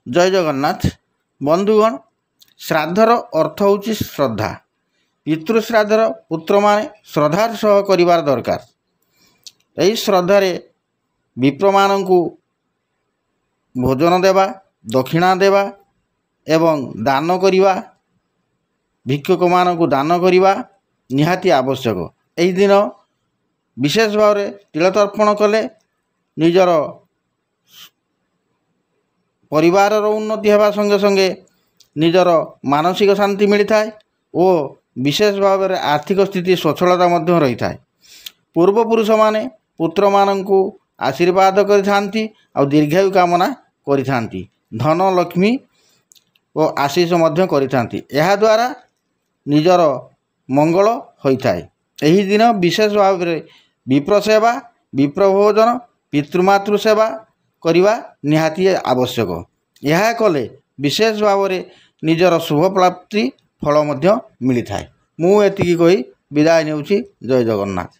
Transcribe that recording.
जय जगन्नाथ बंधुगण श्राद्धर अर्थ होची श्रद्धा। पितृश्राद्धर पुत्र माने श्रद्धार सह करिवार दरकार। यही श्रद्धारे विप्र मानंकु भोजन देवा दक्षिणा देवा एवं दान करिवा भिक्षुक मानंकु दान करिवा निहाती आवश्यक। एही दिन विशेष भाव रे तिल तर्पण कले निजर परिवार उन्नति होगा संगे संगे निजर मानसिक शांति मिलता है और विशेष भाव में आर्थिक स्थिति स्वच्छलता मध्य रही था। पूर्वपुरुष माने पुत्र मानंकु आशीर्वाद करिथांती और दीर्घायु कामना करिथांती, धन लक्ष्मी और आशीष मध्य करिथांती। यह द्वारा निजर मंगल होता है। यही दिन विशेष भाव में विप्र सेवा विप्र भोजन पितृमातृ सेवा करिवा निहाती आवश्यक। यह कले विशेष भाव में निजर शुभ प्राप्ति फल मध्य मिली थाए। मु एतिकी कही विदाय नेउछि। जय जगन्नाथ।